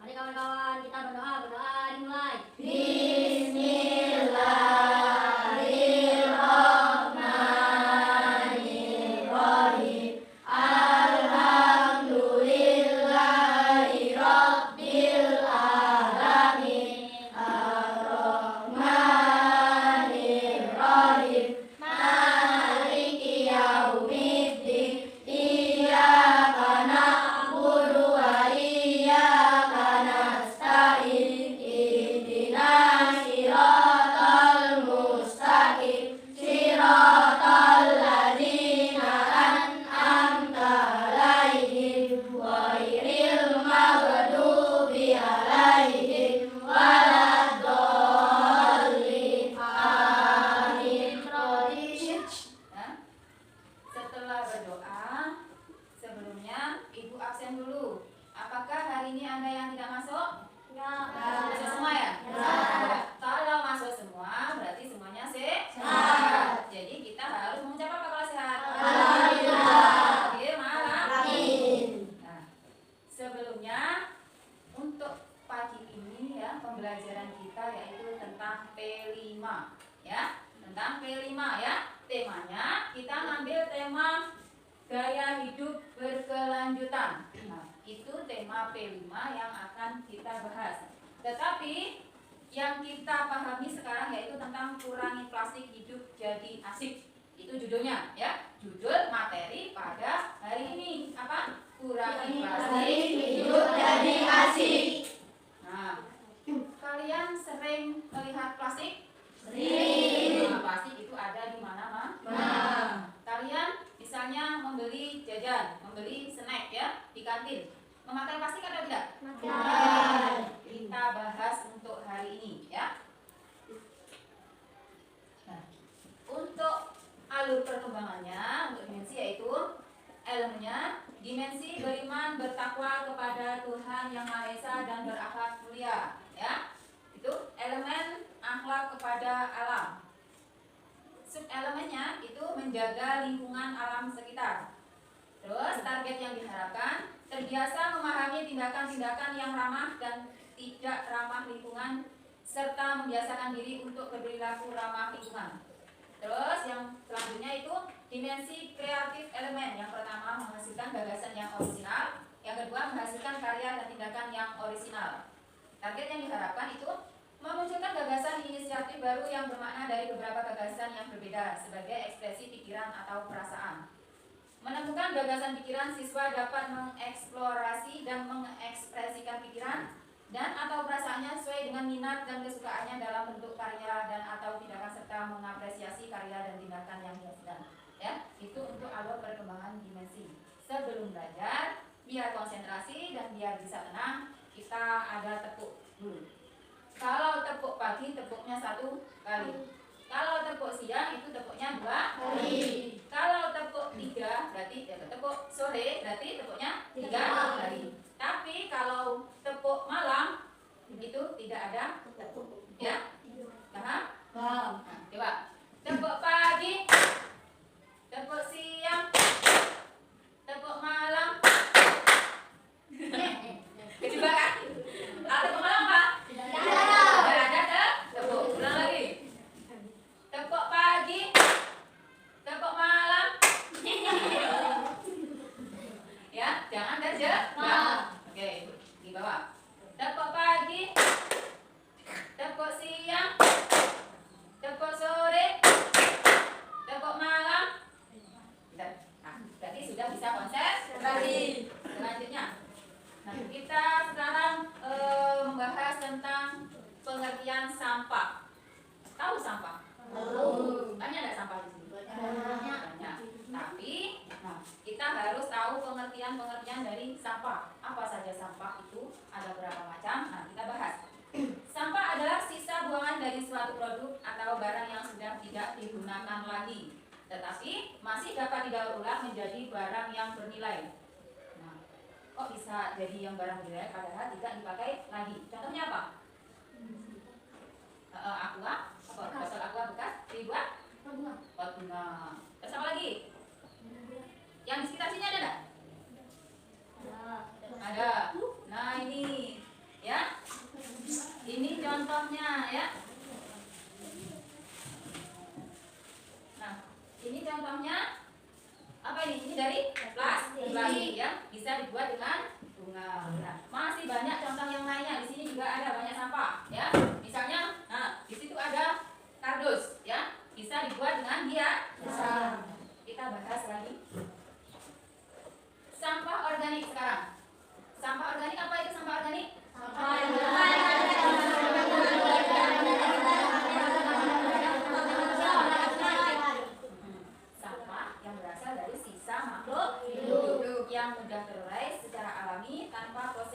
Mari kawan-kawan kita berdoa dimulai. Bismillahirrahmanirrahim. Alhamdulillahi rabbil alamin. Ar-Rahmanirrahim. Maliki yaumiddin. Iyyaka na'budu wa iyyaka nasta'in. Ihdinas siratal mustaqim. Siratal ladzina an'amta 'alaihim ghairil maghdubi 'alaihim waladdallin. Amin. Setelah berdoa, sebelumnya Ibu absen dulu. Apakah hari ini ada yang tidak masuk? Masuk semua ya? Kalau masuk semua, berarti semuanya sehat. Jadi kita harus mengucap apa kalau sehat? Alhamdulillah. Gimana? Amin. Nah, sebelumnya untuk pagi ini ya pembelajaran kita yaitu tentang P5 ya, tentang P5 ya. Temanya kita ngambil tema gaya hidup berkelanjutan. Nah, itu tema P5 yang akan kita bahas. Tetapi yang kita pahami sekarang yaitu tentang kurangi plastik hidup jadi asik. Itu judulnya ya. Judul materi pada hari ini apa? Kurangi plastik hidup jadi asik. Nah, kalian sering melihat plastik? Sering. Nah, plastik itu ada di mana-mana. Nah. Kalian misalnya membeli jajan, membeli snack ya di kantin, memakai plastik atau tidak? Kita bahas untuk hari ini ya. Nah, untuk alur perkembangannya, untuk dimensi yaitu ilmunya, dimensi beriman bertakwa kepada Tuhan Yang Maha Esa dan berakhlak mulia ya. Itu elemen akhlak kepada alam. Subelemennya itu menjaga lingkungan alam sekitar. Terus target yang diharapkan terbiasa memahami tindakan-tindakan yang ramah dan tidak ramah lingkungan serta membiasakan diri untuk berperilaku ramah lingkungan. Terus yang selanjutnya itu dimensi kreatif elemen. Yang pertama menghasilkan gagasan yang orisinal, yang kedua menghasilkan karya dan tindakan yang orisinal. Target yang diharapkan itu memunculkan gagasan inisiatif baru yang bermakna dari beberapa gagasan yang berbeda sebagai ekspresi pikiran atau perasaan. Menemukan gagasan pikiran, siswa dapat mengeksplorasi dan mengekspresikan pikiran dan atau perasaannya sesuai dengan minat dan kesukaannya dalam bentuk karya dan atau tindakan serta mengapresiasi karya dan tindakan yang dihasilkan. Ya, itu untuk alur perkembangan dimensi. Sebelum belajar, biar konsentrasi dan biar bisa tenang, kita ada tepuk dulu. Kalau tepuk pagi, tepuknya 1 kali. Kalau tepuk siang, itu tepuknya 2 kali. Kalau tepuk 3, berarti tepuk sore, berarti tepuknya 3 kali. Tapi kalau tepuk malam, itu tidak ada tepuk. Ya? Paham? Paham. Nah, coba. Tepuk pagi, tepuk siang, tepuk malam. Coba kan? Kalau tepuk malam apa? Tidak ada tepuk. Ulang lagi. Tepuk pagi, tepuk malam. Ya, jangan terjebak. Oke, di bawah. Tepuk pagi, tepuk siang, tepuk sore, tepuk malam. Nah, berarti sudah bisa konsentrasi. Selanjutnya, nah kita sekarang membahas tentang pengertian sampah. Tahu sampah? Tahu. Banyak ada sampah di sini? Banyak. Banyak. Tapi, nah, kita harus tahu pengertian dari sampah. Apa saja sampah itu? Ada berapa macam? Nah, kita bahas. Sampah adalah sisa buangan dari suatu produk atau barang yang sudah tidak digunakan lagi, tetapi masih dapat didaur ulang menjadi barang yang bernilai. Nah, kok bisa jadi yang barang bernilai padahal tidak dipakai lagi? Contohnya apa? Aqua, botol aqua bekas dibuat pot bunga. Terus apa lagi? Yang di sekitar sini ada nggak? Ada. Nah ini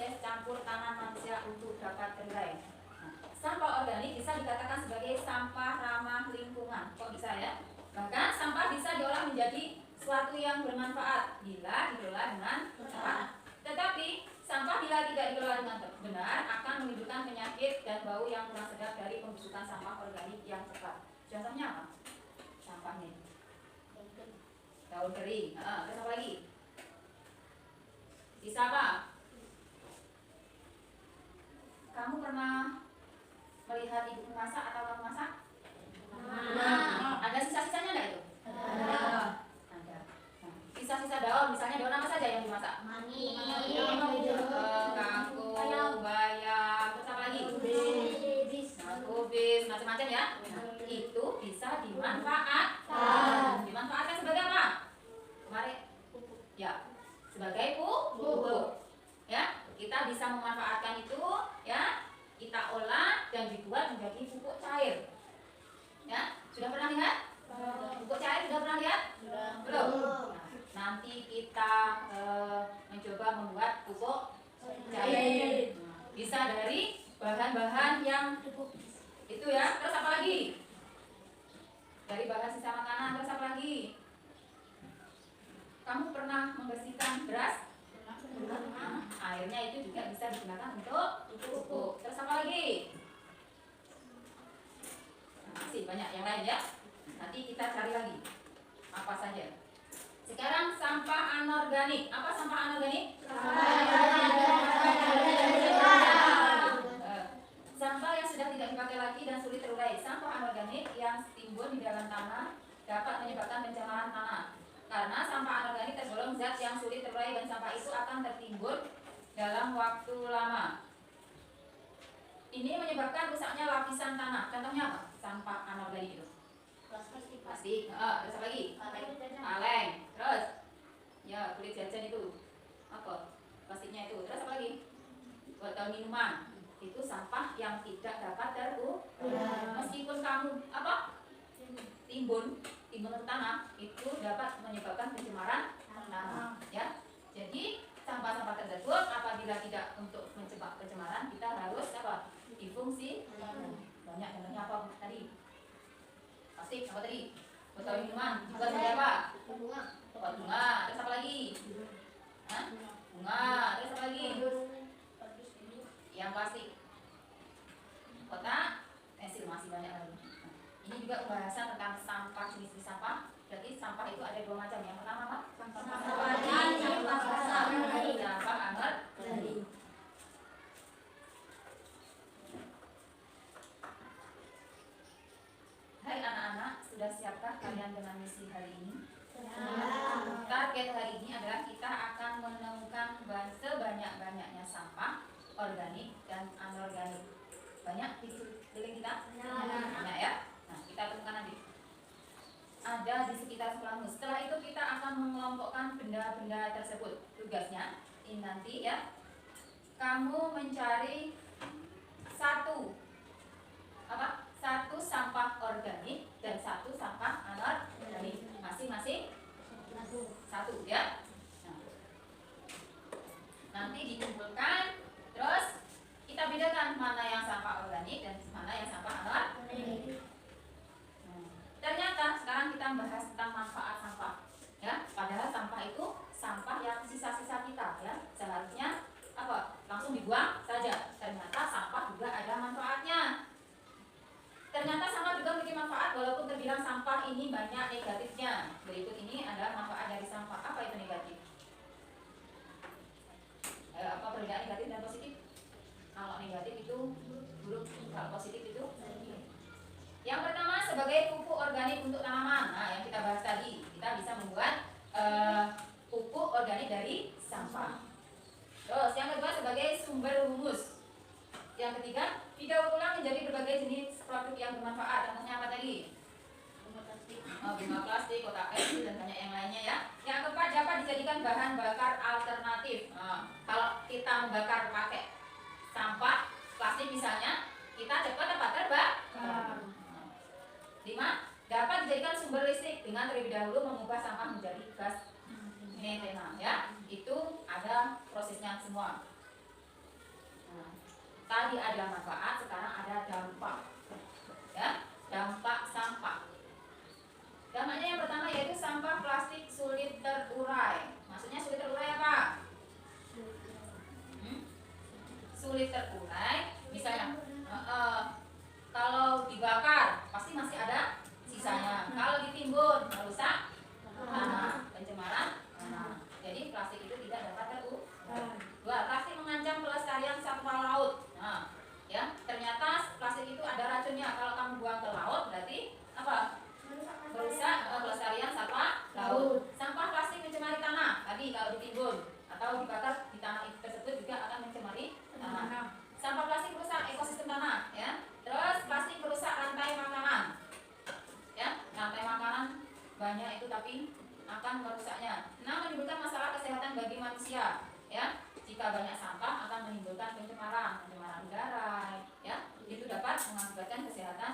proses campur tangan manusia untuk dapat terurai. Nah, sampah organik bisa dikatakan sebagai sampah ramah lingkungan. Kok bisa ya? Bahkan sampah bisa diolah menjadi suatu yang bermanfaat bila dikelola dengan tepat. Tetapi sampah bila tidak dikelola dengan benar akan menimbulkan penyakit dan bau yang kurang sedap dari pembusukan sampah organik yang cepat. Contohnya apa? Sampah nih. Daun kering. Terus apa lagi? Sisa apa? Kamu pernah melihat ibu masak atau kamu masak? Ada sisa-sisanya enggak itu? Ada. Nah, sisa-sisa daun, misalnya daun apa saja yang dimasak? Kangkung, bayam, terus apa lagi? Kubis, macam-macam ya. Itu bisa dimanfaatkan. Dimanfaatkan sebagai apa? Kemarin, ya, sebagai pupuk. Ya, kita bisa memanfaatkan itu, ya, kita olah dan dibuat menjadi pupuk cair. Ya, sudah pernah lihat? Pupuk cair sudah pernah lihat? Belum. Nanti kita mencoba membuat pupuk cair. Bisa dari bahan-bahan yang itu ya. Terus apa lagi? Dari bahan sisa makanan. Terus apa lagi? Kamu pernah membersihkan beras? Airnya itu juga bisa digunakan untuk pupuk. Terus apa lagi? Masih banyak yang lain ya. Nanti kita cari lagi apa saja. Sekarang sampah anorganik. Apa sampah anorganik? Sampah yang sudah tidak dipakai lagi dan sulit terurai. Sampah anorganik yang timbul di dalam tanah dapat menyebabkan pencemaran tanah. Karena sampah anorganik tergolong zat yang sulit terurai dan sampah itu akan tertimbun dalam waktu lama. Ini menyebabkan rusaknya lapisan tanah. Contohnya apa? Sampah anorganik itu. Plastik. Terus apa lagi? Kaleng. Terus ya kulit jajan itu. Apa? Plastiknya itu. Terus apa lagi? Botol minuman. Itu sampah yang tidak dapat terurai. Meskipun kamu apa? Timbun ke tanah itu dapat menyebabkan pencemaran tanah. Ya. Jadi sampah-sampah tersebut apabila tidak untuk mencegah pencemaran kita harus apa? Difungsi. Banyak contohnya apa tadi? Plastik apa tadi? Botol minuman. Buat apa? Buat bunga. Terus apa lagi? Hah? Bunga. Terus apa lagi? Yang plastik. Kotak, pensil, masih banyak lagi. Ini juga pembahasan tentang sampah, jenis-jenis sampah. Berarti sampah itu ada dua macam. Yang pertama apa? Sampah anorganik. Hai anak-anak, sudah siapkah kalian dengan misi hari ini? Target hari ini adalah kita akan menemukan sebanyak-banyaknya sampah organik dan anorganik. Banyak di sekeliling kita? Banyak ya? Nah, kita temukan nanti. Ada di sekitar sekolahmu. Setelah itu kita akan mengelompokkan benda-benda tersebut. Tugasnya ini nanti ya. Kamu mencari satu sampah organik dan satu sampah anorganik. Masing-masing satu ya. Nah, nanti dikumpulkan, terus kita bedakan mana yang sampah organik dan mana yang sampah anorganik. Ternyata sekarang kita membahas tentang manfaat sampah. Ya, padahal sampah itu sampah yang sisa-sisa kita ya. Seharusnya apa? Langsung dibuang saja. Ternyata sampah juga ada manfaatnya. Ternyata sampah juga memiliki manfaat walaupun terbilang sampah ini banyak negatifnya. Berikut ini adalah manfaat dari sampah. Apa itu negatif? Apa perbedaan negatif dan positif? Kalau negatif itu buruk, kalau positif itu. Yang pertama sebagai pupuk organik untuk tanaman. Nah, yang kita bahas tadi, kita bisa membuat pupuk organik dari sampah. Terus yang kedua sebagai sumber humus. Yang ketiga didaur ulang menjadi berbagai jenis produk yang bermanfaat. Contohnya apa tadi? Bunga plastik, kotak pensil dan banyak yang lainnya ya. Yang keempat dapat dijadikan bahan bakar alternatif. Kalau kita membakar pakai sampah plastik misalnya, kita cepat apa terbakar. 5. Dapat dijadikan sumber listrik dengan terlebih dahulu mengubah sampah menjadi gas metana ya. Itu ada prosesnya semua. Tadi ada manfaat, sekarang ada dampak. Ya, dampak sampah. Dampaknya yang pertama yaitu sampah plastik sulit terurai. Maksudnya sulit terurai apa? Sulit terurai. Misalnya, kalau dibakar pasti masih ada sisanya. Kalau ditimbun merusak tanah, pencemaran tanah. Jadi plastik itu tidak dapat terurai. 2. Plastik mengancam pelestarian satwa laut. Nah, ya, ternyata plastik itu ada racunnya. Kalau kamu buang ke laut berarti apa? Merusak pelestarian satwa laut. Sampah plastik mencemari tanah. Tadi kalau ditimbun atau dibakar di tanah itu tersebut juga akan mencemari tanah. Sampah plastik merusak ekosistem tanah, ya. Terus plastik merusak rantai makanan. Ya, rantai makanan banyak itu tapi akan merusaknya. Nah, menimbulkan masalah kesehatan bagi manusia, ya. Jika banyak sampah akan menimbulkan pencemaran udara, ya. Itu dapat mengakibatkan kesehatan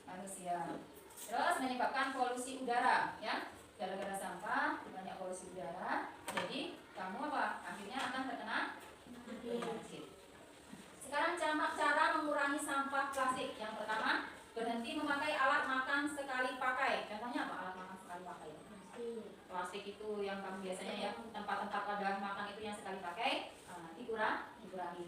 manusia. Terus menyebabkan polusi udara, ya. Gara-gara sampah banyak polusi udara, jadi kamu apa? Akhirnya akan terkena penyakit. Sekarang cara mengurangi sampah plastik. Yang pertama, berhenti memakai alat makan sekali pakai. Contohnya apa? Alat makan sekali pakai. Plastik itu yang kamu biasanya ya, tempat-tempat wadah makan itu yang sekali pakai, dikurangi.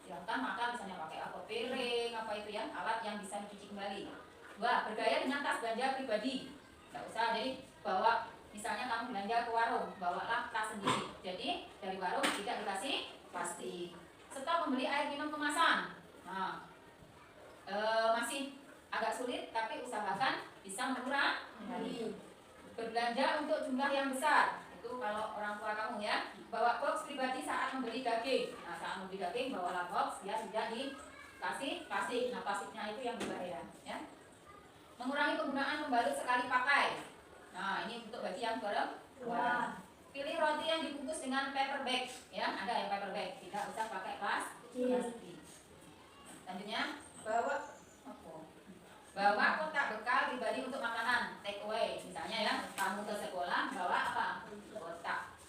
Silahkan makan misalnya pakai apa piring, apa itu ya, alat yang bisa dicuci kembali. 2. Bergaya dengan tas belanja pribadi. Tidak usah jadi bawa, misalnya kamu belanja ke warung, bawalah tas sendiri. Jadi dari warung tidak dikasih plastik. Stop membeli air minum kemasan. Nah, masih agak sulit tapi usahakan bisa mengurangi. Berbelanja untuk jumlah yang besar. Itu kalau orang tua kamu ya. Bawa box pribadi saat membeli daging. Nah, saat membeli daging bawalah box biar tidak dikasih plastik. Nah, plastiknya itu yang berbahaya, ya. Mengurangi penggunaan pembalut sekali pakai. Nah, ini untuk bagi yang perempuan. Pilih roti yang dibungkus dengan paper bag, ya. Ada yang paper bag, tidak usah pakai plastik. Selanjutnya, bawa kotak bekal pribadi untuk makanan take away. Misalnya ya, kamu ke sekolah bawa apa?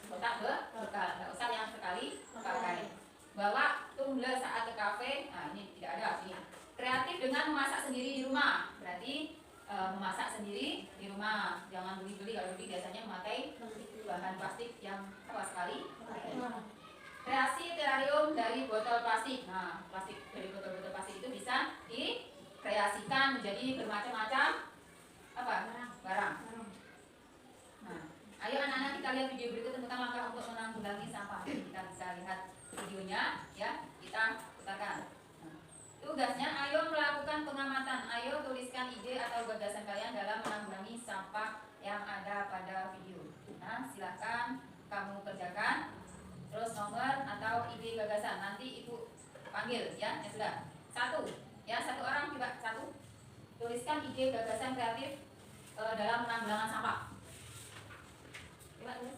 Kotak bekal, tidak usah yang sekali pakai. Bawa tumbler saat ke kafe. Nah, ini tidak ada sini. Kreatif dengan memasak sendiri di rumah. Berarti memasak sendiri di rumah, jangan beli-beli. Kalau beli biasanya memakai bahan plastik yang sekali. Kreasi terarium dari botol plastik. Nah, plastik dari botol-botol plastik itu bisa dikreasikan menjadi bermacam-macam barang. Nah, ayo anak-anak kita lihat video berikut tentang langkah untuk menanggulangi sampah. Kita bisa lihat videonya, ya. Kita putarkan. Tugasnya, ayo melakukan pengamatan. Ayo tuliskan ide atau gagasan kalian dalam menanggulangi sampah yang ada pada video. Nah, silakan kamu kerjakan. Terus nomor atau ide gagasan nanti ibu panggil, ya. Ya sudah. Satu orang coba tuliskan ide gagasan kreatif dalam penanggulangan sampah. Coba tulis.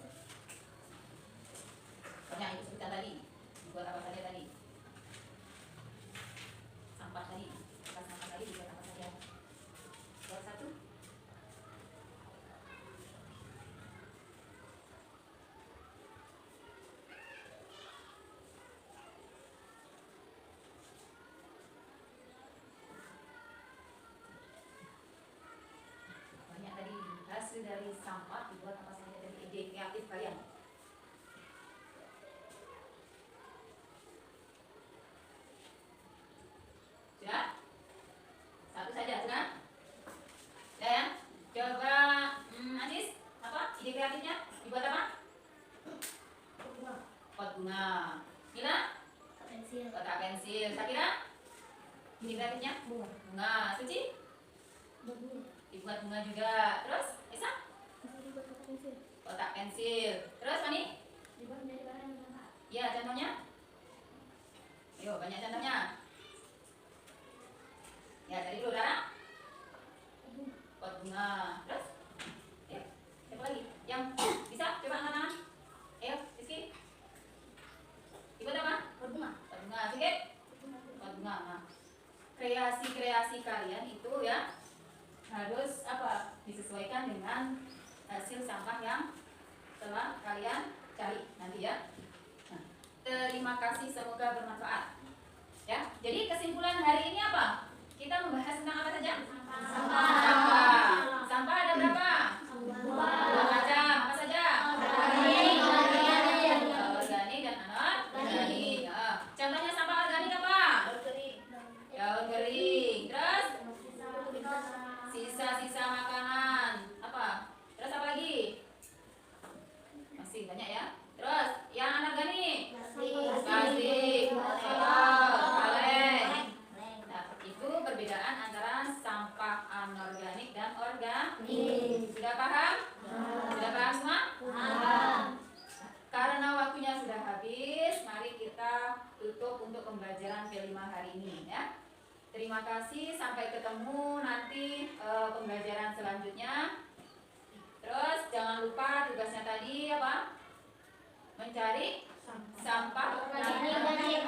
Banyak ibu sebutkan tadi. Buat apa saja tadi? Sampah tadi, sampah tadi dibuat apa saja? Buat satu. Banyak tadi, hasil dari sampah dibuat apa saja dari ide kreatif kalian. Sudah? Satu saja, sudah? Sudah ya? Coba Aziz, apa ide kreatifnya? Dibuat apa? Pot bunga. Mila? Kotak pensil. Sakira? Ide kreatifnya? Bunga. Suci? Dibuat bunga juga. Terus? Isa? Kotak pensil. Terus Fani? Ya, contohnya? Ayo, banyak contohnya. Ya, dari dulu, Dara. Pot bunga. Terus? Ya, siapa lagi? Yang bisa? Coba angkat tangan. Ayo, Rizky. Dibuat apa? Pot bunga. Pot bunga. Sikit? Pot bunga. Nah, kreasi-kreasi kalian itu ya harus apa? Disesuaikan dengan hasil sampah yang telah kalian cari nanti ya. Nah, terima kasih, semoga bermanfaat. Ya, jadi kesimpulan hari ini apa? Kita membahas tentang apa saja? Sampah. Sampah. Sampah ada berapa? Dua macam. Apa saja? Organik, anorganik. Organik dan anorganik. Ya. Contohnya sampah organik apa? Daun kering. Terus sisa-sisa makanan. Apa? Terus apa lagi? Masih banyak ya. Terus yang anorganik? Plastik, botol, kaleng. Nah, itu perbedaan antara sampah anorganik dan organik. Sudah paham? Sudah paham semua? Karena waktunya sudah habis, mari kita tutup untuk pembelajaran ke-5 hari ini ya. Terima kasih, sampai ketemu nanti pembelajaran selanjutnya. Terus jangan lupa tugasnya tadi apa? Mencari sampah organik.